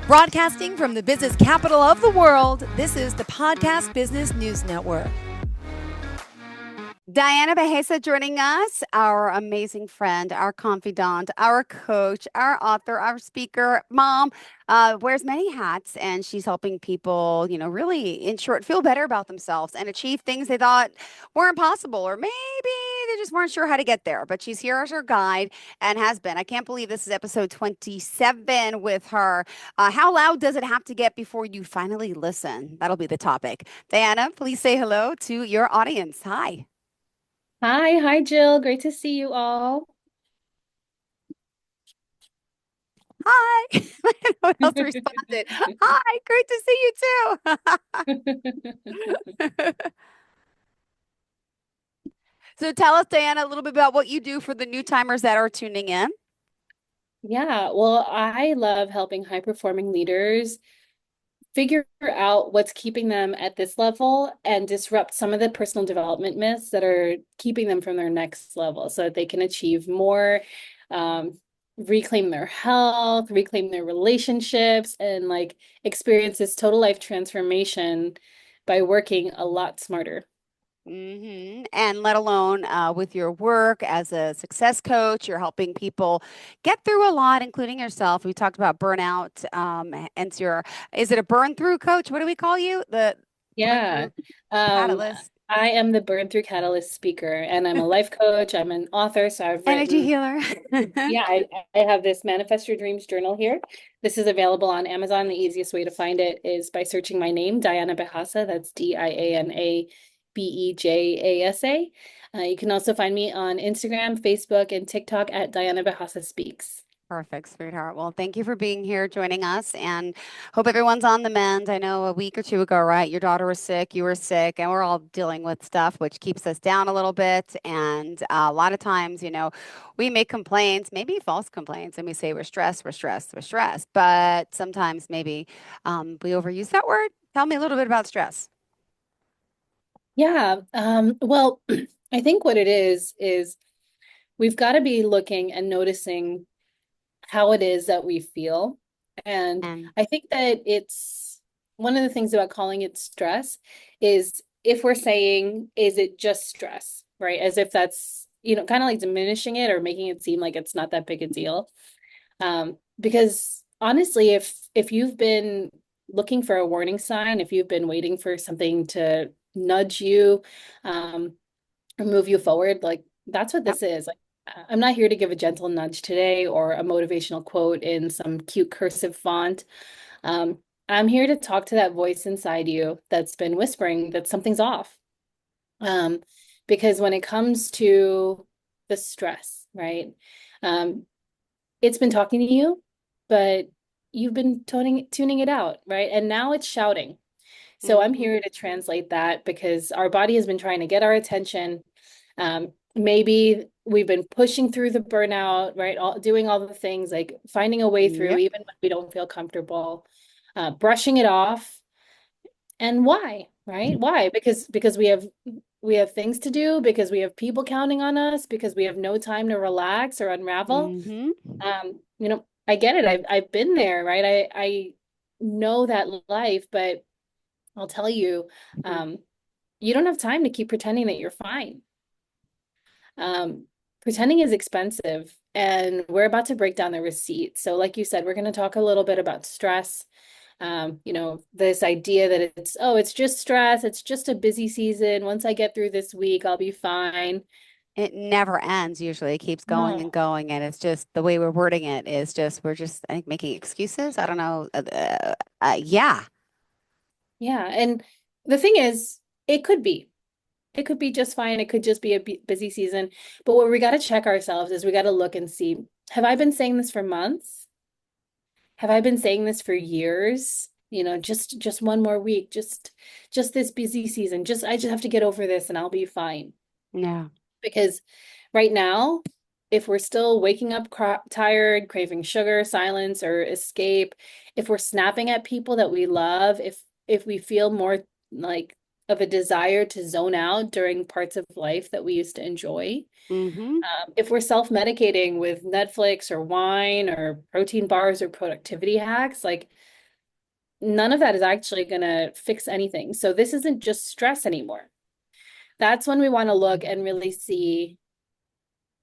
Broadcasting from the business capital of the world, this is the Podcast Business News Network. Diana Bejasa joining us, our amazing friend, our confidant, our coach, our author, our speaker, mom, wears many hats, and she's helping people, really, in short, feel better about themselves and achieve things they thought weren't possible, or maybe they just weren't sure how to get there. But she's here as her guide and has been. I can't believe this is episode 27 with her. How loud does it have to get before you finally listen? That'll be the topic. Diana, please say hello to your audience. Hi. Hi, Jill. Great to see you all. Hi. I don't know what else responded. Hi, great to see you too. So tell us, Diana, a little bit about what you do for the new timers that are tuning in. Yeah, well, I love helping high-performing leaders figure out what's keeping them at this level and disrupt some of the personal development myths that are keeping them from their next level so that they can achieve more, reclaim their health, reclaim their relationships, and like experience this total life transformation by working a lot smarter. And let alone with your work as a success coach, you're helping people get through a lot, including yourself. We talked about burnout. And is it a burn through coach? What do we call you? The burn Yeah. through catalyst, I am the Burn Through Catalyst speaker, and I'm a life coach. I'm an author, so I've energy written, healer. yeah, I have this Manifest Your Dreams journal here. This is available on Amazon. The easiest way to find it is by searching my name, Diana Bejasa. That's Diana Bejasa. You can also find me on Instagram, Facebook, and TikTok at Diana Bejasa Speaks. Perfect, sweetheart. Well, thank you for being here, joining us, and hope everyone's on the mend. I know a week or two ago, right? Your daughter was sick, you were sick, and we're all dealing with stuff which keeps us down a little bit. And a lot of times, we make complaints, maybe false complaints, and we say we're stressed, we're stressed, we're stressed. But sometimes maybe we overuse that word. Tell me a little bit about stress. Yeah, well, I think what it is we've got to be looking and noticing how it is that we feel. And And I think that it's one of the things about calling it stress is if we're saying, is it just stress, right? As if that's, kind of like diminishing it or making it seem like it's not that big a deal. Because honestly, if you've been looking for a warning sign, if you've been waiting for something to nudge you, or move you forward, like that's what yep. this is. Like, I'm not here to give a gentle nudge today or a motivational quote in some cute cursive font. Um, I'm here to talk to that voice inside you that's been whispering that something's off. Um, because when it comes to the stress, right? Um, it's been talking to you, but you've been tuning it out, right? And now it's shouting. So I'm Mhm. here to translate that because our body has been trying to get our attention. Maybe we've been pushing through the burnout, right? Doing all the things like finding a way through, Yep. even when we don't feel comfortable, brushing it off. And why, right? Why? Because we have things to do, because we have people counting on us, because we have no time to relax or unravel. Mhm. I get it. I've been there, right? I know that life, but I'll tell you, um, you don't have time to keep pretending that you're fine. Pretending is expensive, and we're about to break down the receipt. So, like you said, we're going to talk a little bit about stress. This idea that it's just stress, it's just a busy season. Once I get through this week, I'll be fine. It never ends usually. It keeps going and No. going. And it's just the way we're wording it is just, we're just, I think, making excuses. I don't know. Yeah. Yeah, and the thing is, it could be. It could be just fine. It could just be a busy season. But what we got to check ourselves is we got to look and see, have I been saying this for months? Have I been saying this for years? Just one more week, just this busy season. I just have to get over this and I'll be fine. Yeah. Because right now, if we're still waking up tired, craving sugar, silence, or escape, if we're snapping at people that we love, if we feel more like of a desire to zone out during parts of life that we used to enjoy, Mm-hmm. if we're self-medicating with Netflix or wine or protein bars or productivity hacks, like none of that is actually going to fix anything. So this isn't just stress anymore. That's when we want to look and really see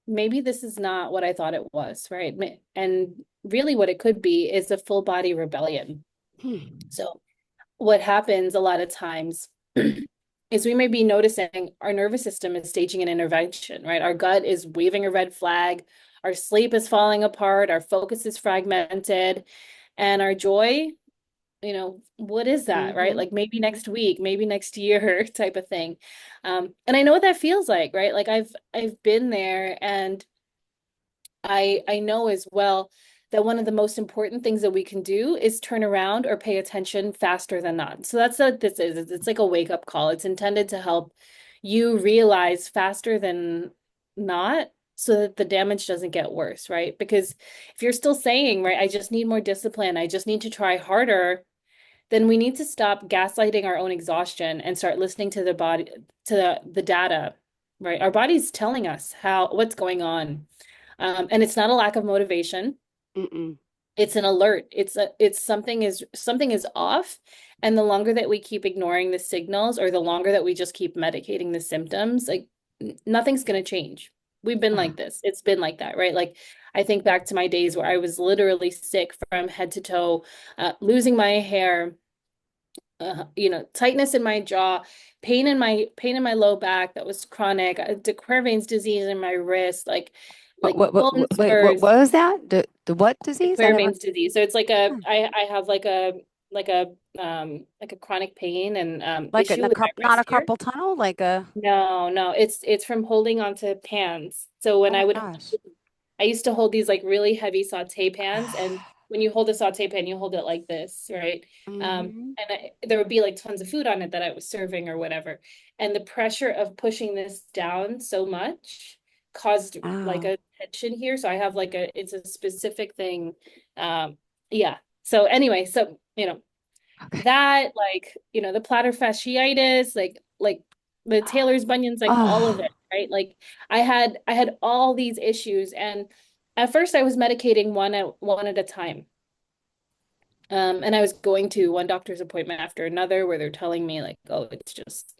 maybe this is not what I thought it was, right? And really what it could be is a full body rebellion. Hmm. So what happens a lot of times is we may be noticing our nervous system is staging an intervention, right? Our gut is waving a red flag, our sleep is falling apart, our focus is fragmented, and our joy, what is that, right? Mm-hmm. Like maybe next week, maybe next year type of thing. And I know what that feels like, right? Like I've been there, and I know as well that one of the most important things that we can do is turn around or pay attention faster than not. So that's what this is. It's like a wake up call. It's intended to help you realize faster than not so that the damage doesn't get worse, right? Because if you're still saying, right, I just need more discipline, I just need to try harder, then we need to stop gaslighting our own exhaustion and start listening to the body, to the data, right? Our body's telling us what's going on. And it's not a lack of motivation. Mm-mm. It's an alert. It's something is off. And the longer that we keep ignoring the signals, or the longer that we just keep medicating the symptoms, like nothing's going to change. We've been like this. It's been like that, right? Like I think back to my days where I was literally sick from head to toe, losing my hair, tightness in my jaw, pain in my low back that was chronic, de Quervain's disease in my wrist, like bone Wait, what spurs, was that? The what de disease? I never. Quervain's disease. So it's like Hmm. I have like a chronic pain and Like issue with my not a wrist here. carpal tunnel, like a. No, no, it's from holding onto pans. So when Oh I my would gosh. I used to hold these like really heavy saute pans, and when you hold a saute pan, you hold it like this, right? Mm-hmm. And there would be like tons of food on it that I was serving or whatever, and the pressure of pushing this down so much caused like Oh. a tension here. So I have like it's a specific thing. Um, yeah. So anyway, so Okay. that the plantar fasciitis, like the Taylor's bunions, like all of Oh. it, right? Like I had all these issues, and at first I was medicating one at a time. And I was going to one doctor's appointment after another where they're telling me like, oh, just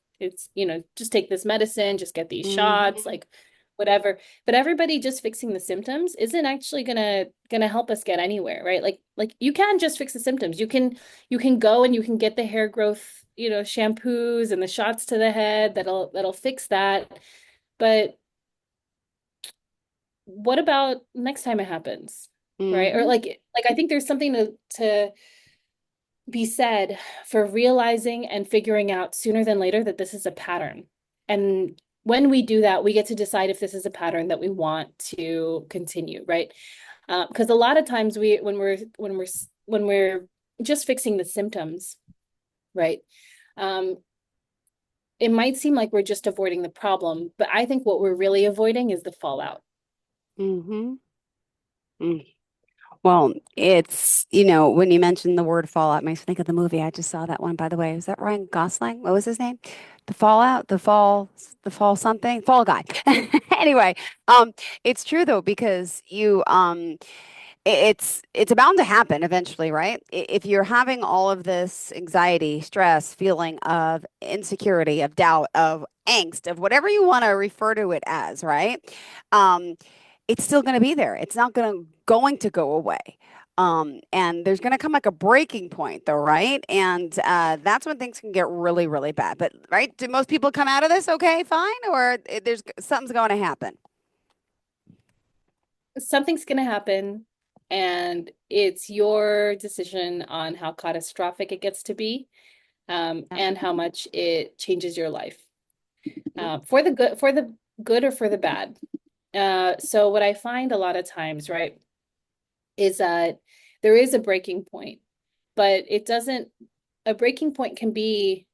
take this medicine, just get these shots, Mm-hmm. like whatever. But everybody just fixing the symptoms isn't actually gonna help us get anywhere, right? Like you can just fix the symptoms. You can go and you can get the hair growth, shampoos and the shots to the head that'll fix that. But what about next time it happens? Right? Or Mm-hmm. like I think there's something to be said for realizing and figuring out sooner than later that this is a pattern. And when we do that, we get to decide if this is a pattern that we want to continue, right? Because a lot of times when we're just fixing the symptoms, right? Um, it might seem like we're just avoiding the problem, but I think what we're really avoiding is the fallout. Mm-hmm. Mm. Well, when you mentioned the word fallout, it makes me think of the movie. I just saw that one, by the way. Was that Ryan Gosling? What was his name? The Fallout, the fall something, Fall Guy. Anyway, um, it's true though, because it's bound to happen eventually, right? If you're having all of this anxiety, stress, feeling of insecurity, of doubt, of angst, of whatever you want to refer to it as, right? Um, it's still going to be there. It's not going to go away. And there's going to come like a breaking point, though, right? And that's when things can get really, really bad. But right, do most people come out of this okay, fine, or there's something's going to happen? Something's going to happen, and it's your decision on how catastrophic it gets to be, Yeah. and how much it changes your life, for the good or for the bad. So what I find a lot of times, right, is that there is a breaking point, but a breaking point can be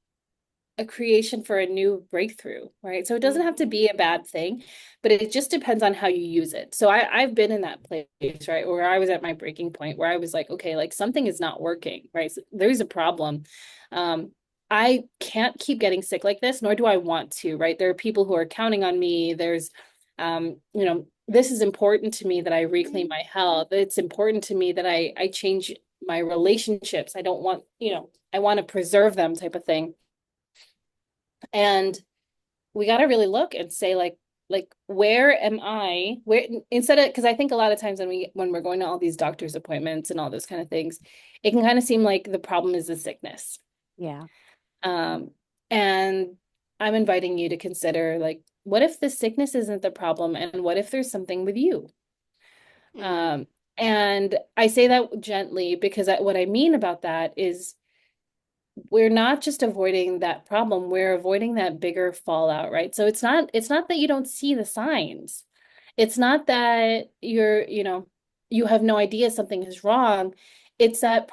a creation for a new breakthrough, right? So it doesn't have to Mhm. be a bad thing, but it just depends on how you use it. So I've been in that place, right, where I was at my breaking point, where I was like, okay, like something is not working, right? So there's a problem. Um, I can't keep getting sick like this, nor do I want to, right? There are people who are counting on me. This is important to me that I reclaim my health. It's important to me that I change my relationships. I don't want, I want to preserve them type of thing. And we got to really look and say like where am I, where, instead of, because I think a lot of times when we're going to all these doctor's appointments and all those kind of things, it can kind of seem like the problem is the sickness. Yeah. Um, and I'm inviting you to consider, like, what if the sickness isn't the problem, and what if there's something with you? Mm. Um, and I say that gently because what I mean about that is we're not just avoiding that problem, we're avoiding that bigger fallout, right? So it's not that you don't see the signs. It's not that you have no idea something is wrong. It's that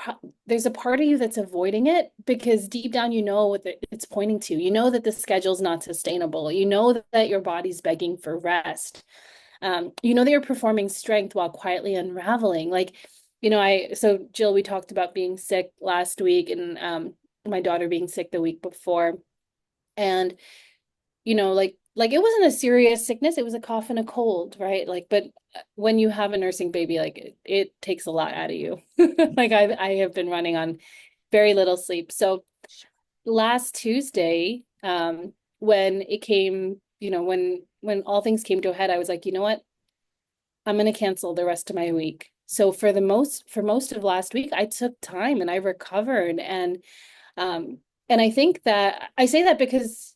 there's a part of you that's avoiding it because deep down you know what it's pointing to. You know that the schedule's not sustainable. You know that your body's begging for rest. You know that you're performing strength while quietly unraveling. Like, so Jill, we talked about being sick last week and my daughter being sick the week before. And, like it wasn't a serious sickness, it was a cough and a cold, right? Like, but when you have a nursing baby, like it takes a lot out of you. Like I have been running on very little sleep. So last Tuesday, when it came, when all things came to a head, I was like, you know what? I'm going to cancel the rest of my week. So for most of last week, I took time and I recovered. And I think that I say that because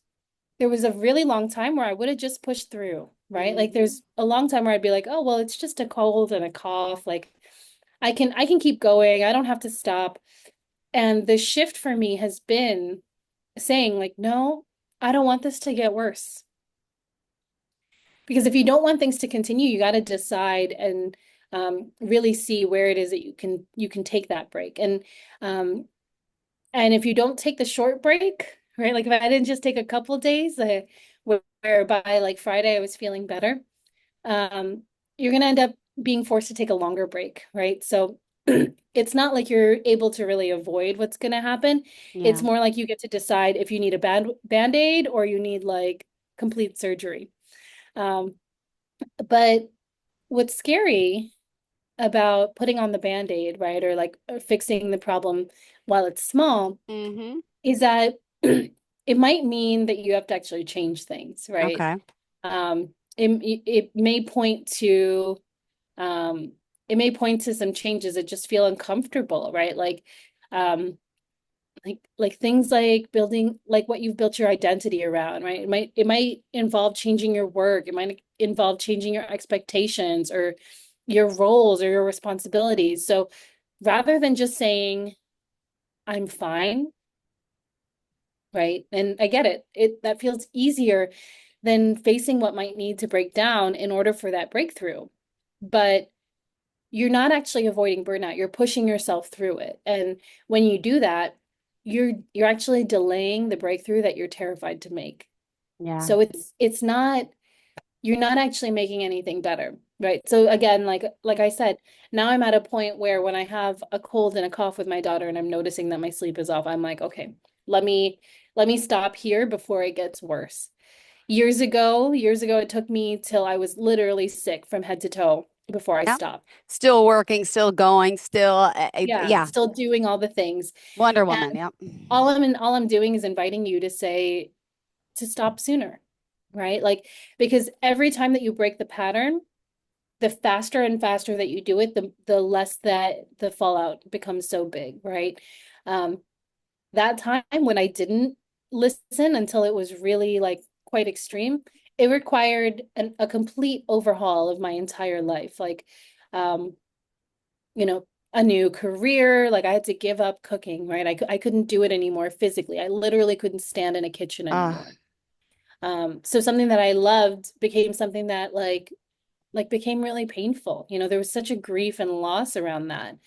there was a really long time where I would have just pushed through, right? Like Mhm. there's a long time where I'd be like, oh, well, it's just a cold and a cough. Like I can keep going. I don't have to stop. And the shift for me has been saying like, no, I don't want this to get worse. Because if you don't want things to continue, you got to decide and really see where it is that you can take that break. Um, and if you don't take the short break, right? Like if I didn't just take a couple days, where by like Friday I was feeling better, um, you're gonna end up being forced to take a longer break, right? So it's not like you're able to really avoid what's gonna happen. It's Yeah. more like you get to decide if you need a band-aid or you need like complete surgery. Um, but what's scary about putting on the band-aid, right, or like fixing the problem while it's small, Mhm. is that it might mean that you have to actually change things, right? Okay. Um, it may point to um, some changes that just feel uncomfortable, right? Um, like things like building like what you've built your identity around, right? It might involve changing your work, it might involve changing your expectations or your roles or your responsibilities. So rather than just saying I'm fine, right? And I get it. That feels easier than facing what might need to break down in order for that breakthrough. But you're not actually avoiding burnout. You're pushing yourself through it. And when you do that, you're actually delaying the breakthrough that you're terrified to make. Yeah. So it's not you're not actually making anything better, right? So again, like I said, now I'm at a point where when I have a cold and a cough with my daughter and I'm noticing that my sleep is off, I'm like, okay, let me stop here before it gets worse. Years ago, it took me till I was literally sick from head to toe before I Yep. stopped. Still working, still going, still Yeah, yeah. still doing all the things. Wonder And Woman. Yep. all I'm doing is inviting you to say to stop sooner, right? Like because every time that you break the pattern, the faster and faster that you do it, the less that the fallout becomes so big, right? Um, that time when I didn't listen until it was really like quite extreme, it required a complete overhaul of my entire life. Like, um, a new career. Like I had to give up cooking, right? I couldn't do it anymore physically. I literally couldn't stand in a kitchen Uh, anymore. So something that I loved became something that like became really painful. There was such a grief and loss around that.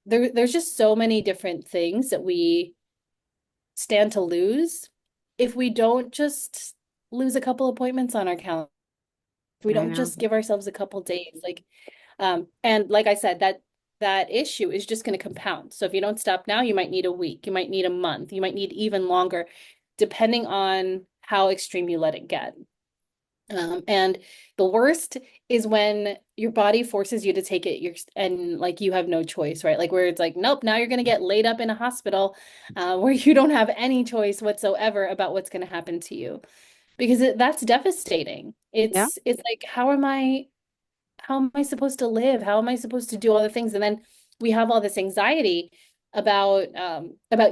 There's just so many different things that we stand to lose if we don't just lose a couple appointments on our calendar. If we I don't know. just give ourselves a couple days, and like I said, that issue is just going to compound. So if you don't stop now, you might need a week, you might need a month, you might need even longer, depending on how extreme you let it get. And the worst is when your body forces you to take it, and like you have no choice, right? Like where it's like, nope, now you're going to get laid up in a hospital, where you don't have any choice whatsoever about what's going to happen to you, because that's devastating. Yeah. It's like, how am I supposed to live? How am I supposed to do all the things? And then we have all this anxiety about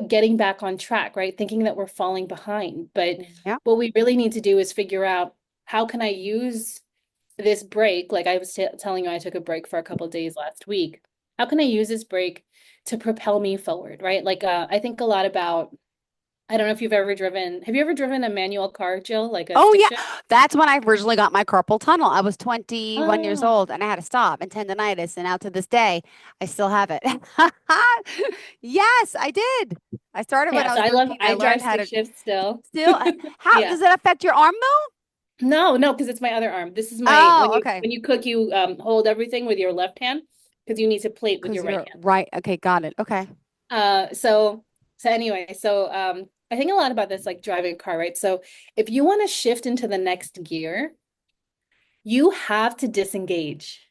getting back on track, right? Thinking that we're falling behind. But Yeah. what we really need to do is figure out, how can I use this break? Like I was telling you, I took a break for a couple of days last week. How can I use this break to propel me forward, right? Like I think a lot about, I don't know if you've ever driven, have you ever driven a manual car, Jill, like a Oh, stick yeah. shift? That's when I originally got my carpal tunnel. I was 21 years Oh, old and I had to stop and tendonitis. And out to this day, I still have it. Yes, I did. I started when yeah. I So was 13. I I drive learned how stick to shift still. still, how Yeah. does it affect your arm though? No, no, because it's my other arm. This is my, Oh, okay. when you cook, you hold everything with your left hand because you need to plate with Because your right you're hand. right. Okay, got it. Okay. So anyway, I think a lot about this, like driving a car, right? So if you want to shift into the next gear, you have to disengage.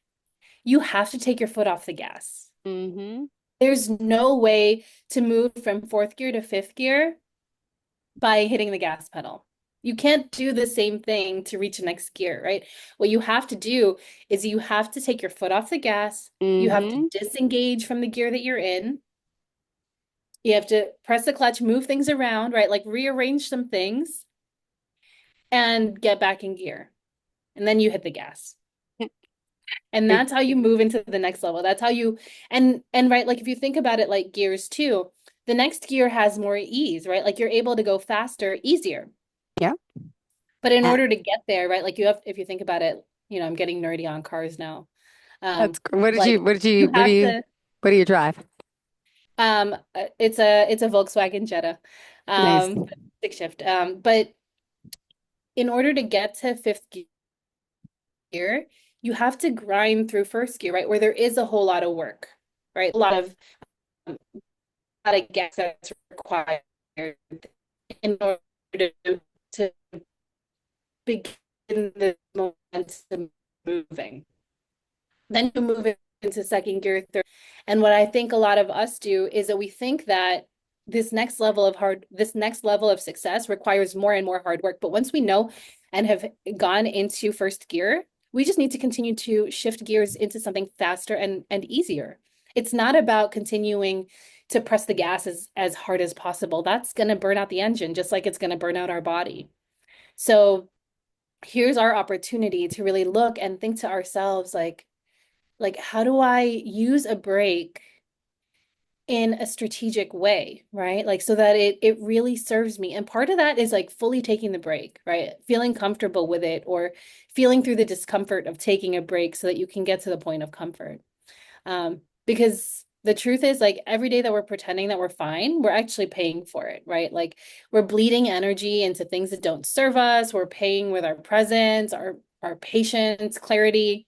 You have to take your foot off the gas. Mm-hmm. There's no way to move from fourth gear to fifth gear by hitting the gas pedal. You can't do the same thing to reach the next gear, right? What you have to do is you have to take your foot off the gas. You have to Mm-hmm. disengage from the gear that you're in. You have to press the clutch, move things around, right? Like rearrange some things and get back in gear. And then you hit the gas. And that's how you move into the next level. That's how you, and right, like if you think about it like gears too, the next gear has more ease, right? Like you're able to go faster, easier. Yeah. But in Uh, order to get there, right, like you have, if you think about it, I'm getting nerdy on cars now. what did Like you what do have you, to, what do you drive? it's a Volkswagen Jetta, Nice. stick shift. But in order to get to fifth gear, you have to grind through first gear, right, where there is a whole lot of work, right? Um, a lot of gas that's required in order to begin the momentum moving. Then you move into second gear, third. And what I think a lot of us do is that we think that this next level of success requires more and more hard work. But once we know and have gone into first gear, we just need to continue to shift gears into something faster and easier. It's not about continuing to press the gas as hard as possible. That's going to burn out the engine, just like it's going to burn out our body. So here's our opportunity to really look and think to ourselves, like how do I use a break in a strategic way, right? Like so that it really serves me. And part of that is like fully taking the break, right? Feeling comfortable with it, or feeling through the discomfort of taking a break so that you can get to the point of comfort. Because the truth is, like every day that we're pretending that we're fine, we're actually paying for it, right? Like we're bleeding energy into things that don't serve us. We're paying with our presence, our patience, clarity.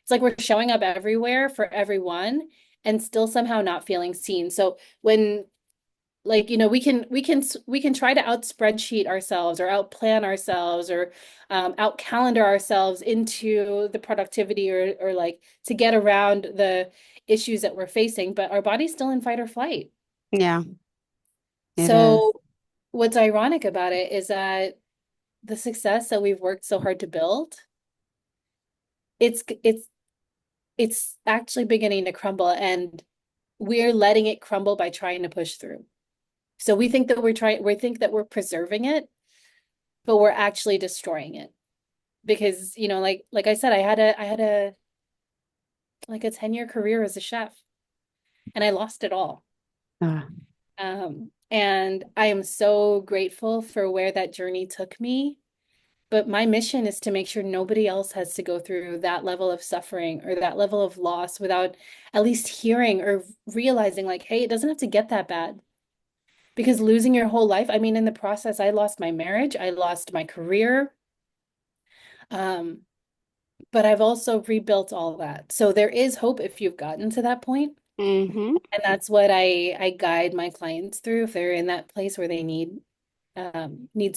It's like we're showing up everywhere for everyone and still somehow not feeling seen. So when, like, we can try to out spreadsheet ourselves or out plan ourselves, or out calendar ourselves into the productivity, or like to get around the issues that we're facing, but our body's still in fight or flight. Yeah, it is. So what's ironic about it is that the success that we've worked so hard to build, it's it's it's actually beginning to crumble, and we're letting it crumble by trying to push through. So we think that we're preserving it, but we're actually destroying it. Because, like I said, I had a like a 10-year career as a chef, and I lost it all. Uh, And I am so grateful for where that journey took me. But my mission is to make sure nobody else has to go through that level of suffering or that level of loss without at least hearing or realizing, like, hey, it doesn't have to get that bad. Because losing your whole life, I mean, in the process, I lost my marriage, I lost my career, um, but I've also rebuilt all that. So there is hope if you've gotten to that point. mm-hmm. And that's what I guide my clients through if they're in that place where they need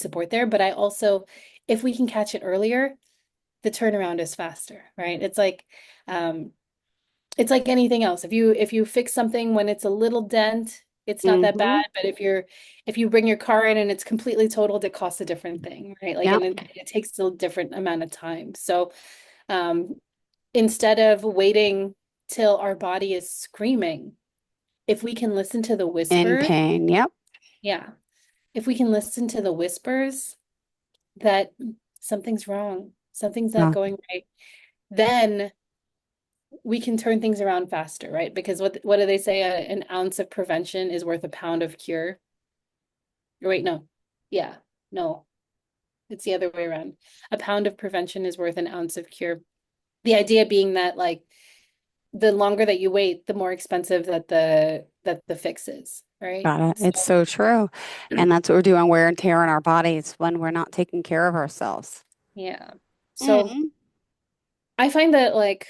support there. But I also, if we can catch it earlier, the turnaround is faster, right? Um, it's like anything else. If you fix something when it's a little dent, it's not that Mm-hmm. bad. But if you bring your car in and it's completely totaled, it costs a different thing, right? Like, Yep. and it takes a different amount of time. So um, instead of waiting till our body is screaming, if we can listen to the In whispers, pain. Yep. yeah, if we can listen to the whispers that something's wrong, something's not Yeah. going right, then we can turn things around faster, right? Because what do they say? An ounce of prevention is worth a pound of cure. Or wait, no. Yeah, no, it's the other way around. A pound of prevention is worth an ounce of cure. The idea being that like the longer that you wait, the more expensive that the fix is, right? Got it. So It's so true. And that's what we're doing, wear and tear on our bodies when we're not taking care of ourselves. yeah. So Mm. I find that like,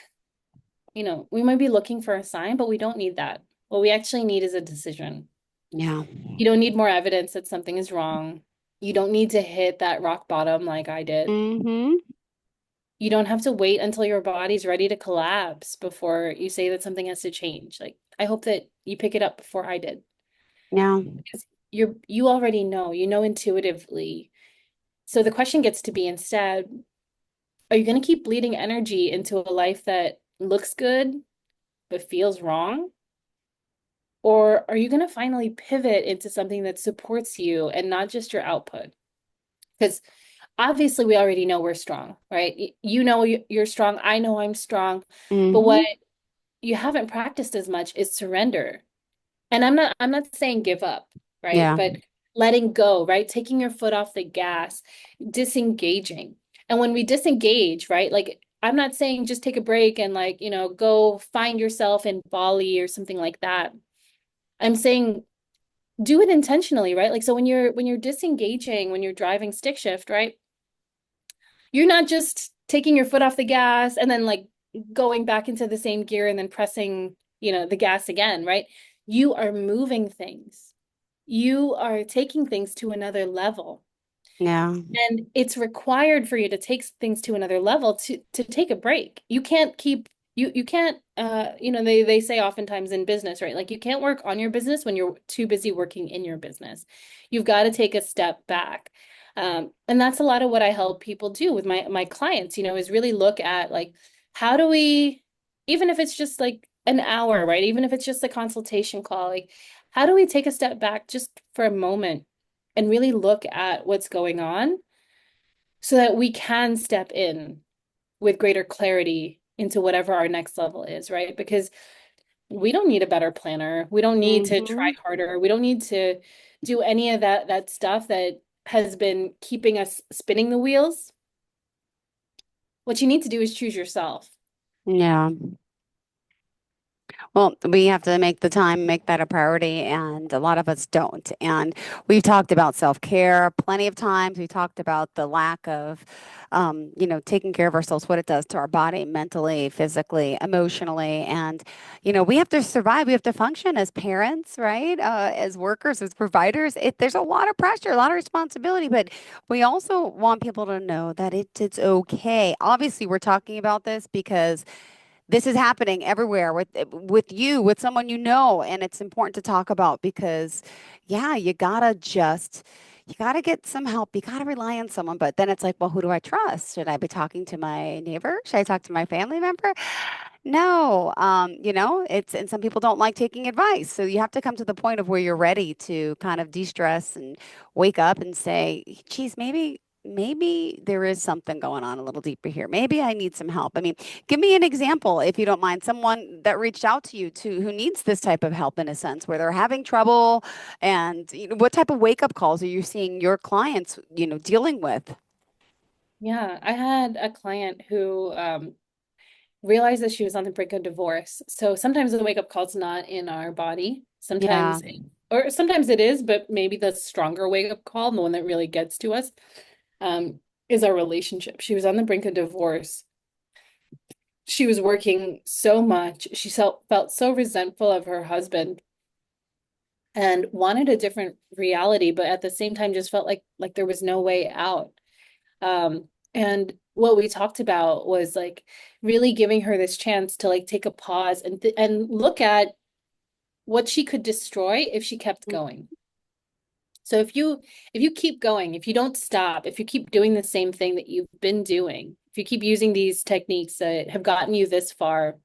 we might be looking for a sign, but we don't need that. What we actually need is a decision. Yeah. You don't need more evidence that something is wrong. You don't need to hit that rock bottom like I did. Mm-hmm. You don't have to wait until your body's ready to collapse before you say that something has to change. Like, I hope that you pick it up before I did. Yeah. Because you already know, you know intuitively. So the question gets to be instead, are you going to keep bleeding energy into a life that looks good but feels wrong? Or are you going to finally pivot into something that supports you and not just your output? Because obviously we already know we're strong, right? You know you're strong. I know I'm strong. But Mm-hmm. what you haven't practiced as much is surrender. And I'm not saying give up, right? Yeah. But letting go, right? Taking your foot off the gas, disengaging. And when we disengage, right? Like, I'm not saying just take a break and like, go find yourself in Bali or something like that. I'm saying do it intentionally, right? Like, so when you're disengaging, when you're driving stick shift, right? You're not just taking your foot off the gas and then like going back into the same gear and then pressing, the gas again, right? You are moving things. You are taking things to another level. Yeah. And it's required for you to take things to another level to take a break. You can't keep you can't they say oftentimes in business, right? Like you can't work on your business when you're too busy working in your business. You've got to take a step back. And that's a lot of what I help people do with my clients, is really look at like how do we, even if it's just like an hour, right? Even if it's just a consultation call, like how do we take a step back just for a moment and really look at what's going on so that we can step in with greater clarity into whatever our next level is, right? Because we don't need a better planner. We don't need to try Mm-hmm. harder. We don't need to do any of that stuff that has been keeping us spinning the wheels. What you need to do is choose yourself. Yeah. Well, we have to make the time, make that a priority, and a lot of us don't. And we've talked about self-care plenty of times. We talked about the lack of, taking care of ourselves, what it does to our body, mentally, physically, emotionally. And, we have to survive. We have to function as parents, right? As workers, as providers. There's a lot of pressure, a lot of responsibility, but we also want people to know that it's okay. Obviously, we're talking about this because this is happening everywhere with you, with someone and it's important to talk about because yeah, you gotta get some help. You gotta rely on someone, but then it's like, well, who do I trust? Should I be talking to my neighbor? Should I talk to my family member? No, it's and some people don't like taking advice. So you have to come to the point of where you're ready to kind of de-stress and wake up and say, geez, maybe there is something going on a little deeper here. Maybe I need some help. I mean, give me an example, if you don't mind, someone that reached out to you who needs this type of help in a sense, where they're having trouble, and what type of wake-up calls are you seeing your clients, dealing with? Yeah, I had a client who realized that she was on the brink of divorce. So sometimes the wake up call's not in our body. Yeah. Or sometimes it is, but maybe the stronger wake up call, the one that really gets to us, is our relationship. She was on the brink of divorce. She was working so much. She felt so resentful of her husband and wanted a different reality, but at the same time just felt like there was no way out. And what we talked about was like really giving her this chance to like take a pause and look at what she could destroy if she kept going. So if you keep going, if you don't stop, if you keep doing the same thing that you've been doing, if you keep using these techniques that have gotten you this far,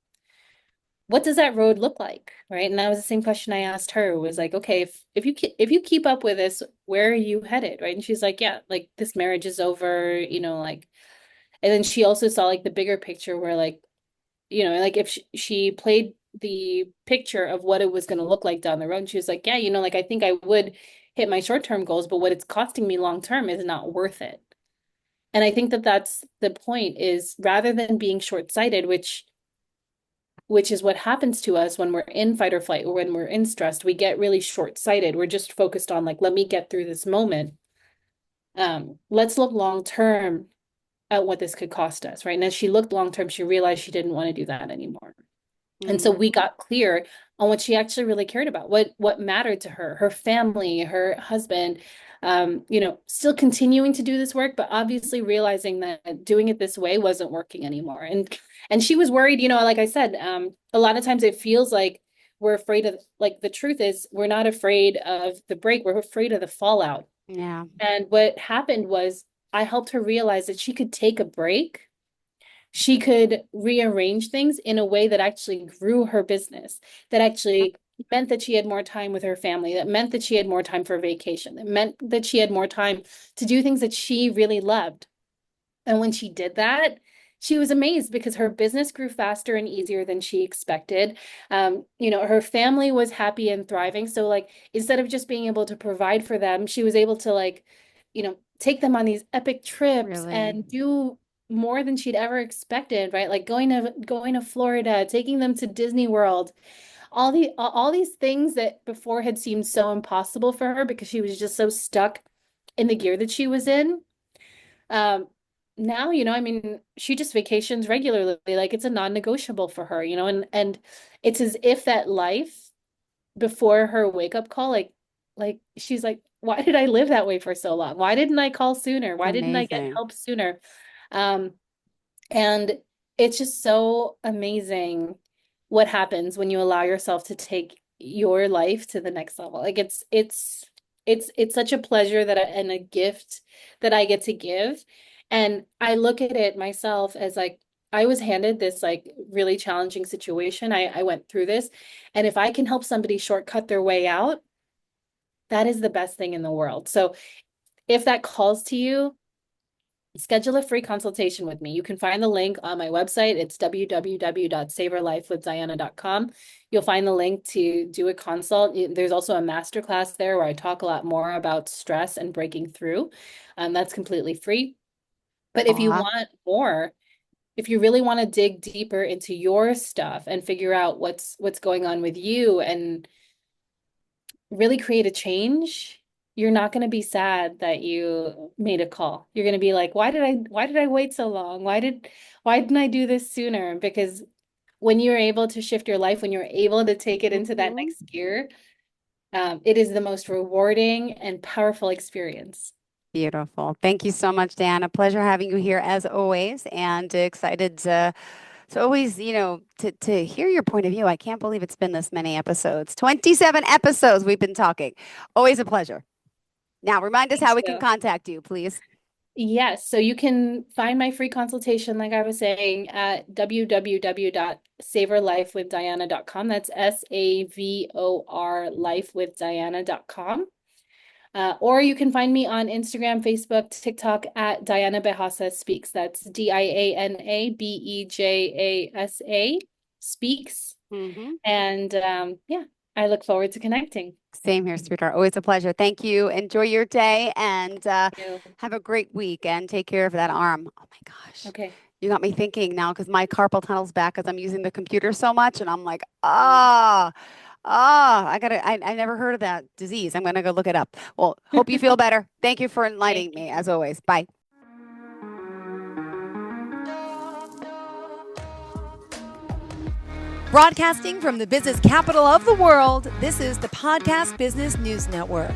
what does that road look like? Right? And that was the same question I asked her, was like, okay, if you keep up with this, where are you headed? Right? And she's like, yeah, like this marriage is over, like, and then she also saw like the bigger picture where like, like if she played the picture of what it was going to look like down the road, and she was like, yeah, like I think I would hit my short-term goals, but what it's costing me long-term is not worth it. And I think that that's the point, is rather than being short-sighted, which is what happens to us when we're in fight or flight or when we're in stress, we get really short-sighted. We're just focused on like, let me get through this moment. Let's look long-term at what this could cost us, right? And as she looked long-term, she realized she didn't want to do that anymore. And so we got clear on what she actually really cared about, what mattered to her, her family, her husband, still continuing to do this work, but obviously realizing that doing it this way wasn't working anymore. And she was worried, like I said, a lot of times it feels like we're afraid of, like, the truth is we're not afraid of the break, we're afraid of the fallout. Yeah. And what happened was I helped her realize that she could take a break. She could rearrange things in a way that actually grew her business, that actually meant that she had more time with her family, that meant that she had more time for vacation, that meant that she had more time to do things that she really loved. And when she did that, she was amazed because her business grew faster and easier than she expected. Her family was happy and thriving. So like, instead of just being able to provide for them, she was able to like, take them on these epic trips Really. and do more than she'd ever expected, right? Like going to Florida, taking them to Disney World, all these things that before had seemed so impossible for her because she was just so stuck in the gear that she was in. Um, Now, I mean, she just vacations regularly. Like it's a non-negotiable for her, and it's as if that life before her wake-up call, like she's like, why did I live that way for so long? Why didn't I call sooner? Why didn't I get Amazing. help sooner? Um, and it's just so amazing what happens when you allow yourself to take your life to the next level. Like it's such a pleasure and a gift that I get to give. And I look at it myself as like I was handed this like really challenging situation. I went through this. And if I can help somebody shortcut their way out, that is the best thing in the world. So if that calls to you, schedule a free consultation with me. You can find the link on my website. It's www.savorlifewithdiana.com. You'll find the link to do a consult. There's also a masterclass there where I talk a lot more about stress and breaking through. That's completely free. But if you Aw. want more, if you really want to dig deeper into your stuff and figure out what's going on with you and really create a change, you're not going to be sad that you made a call. You're going to be like, why did I wait so long? Why didn't I do this sooner? Because when you're able to shift your life, when you're able to take it into that Mhm. next gear, it is the most rewarding and powerful experience. Beautiful. Thank you so much, Dan. A pleasure having you here as always, and excited to always, to hear your point of view. I can't believe it's been this many episodes. 27 episodes we've been talking. Always a pleasure. Now, remind us Thank how we can you. contact you, please. Yes, so you can find my free consultation, like I was saying, at www.savorlifewithdiana.com. That's SAVOR lifewithdiana.com. Or you can find me on Instagram, Facebook, TikTok at Diana Bejasa Speaks. That's DIANABEJASA Speaks. Hmm. And yeah, I look forward to connecting. Same here, sweetheart. Always a pleasure. Thank you. Enjoy your day and You. have a great week and take care of that arm. Oh my gosh. Okay. You got me thinking now because my carpal tunnel's back because I'm using the computer so much. And I'm like, Mm. I never heard of that disease. I'm going to go look it up. Well, hope you feel better. Thank you for Thank enlightening me you. as always. Bye. Broadcasting from the business capital of the world, this is the Podcast Business News Network.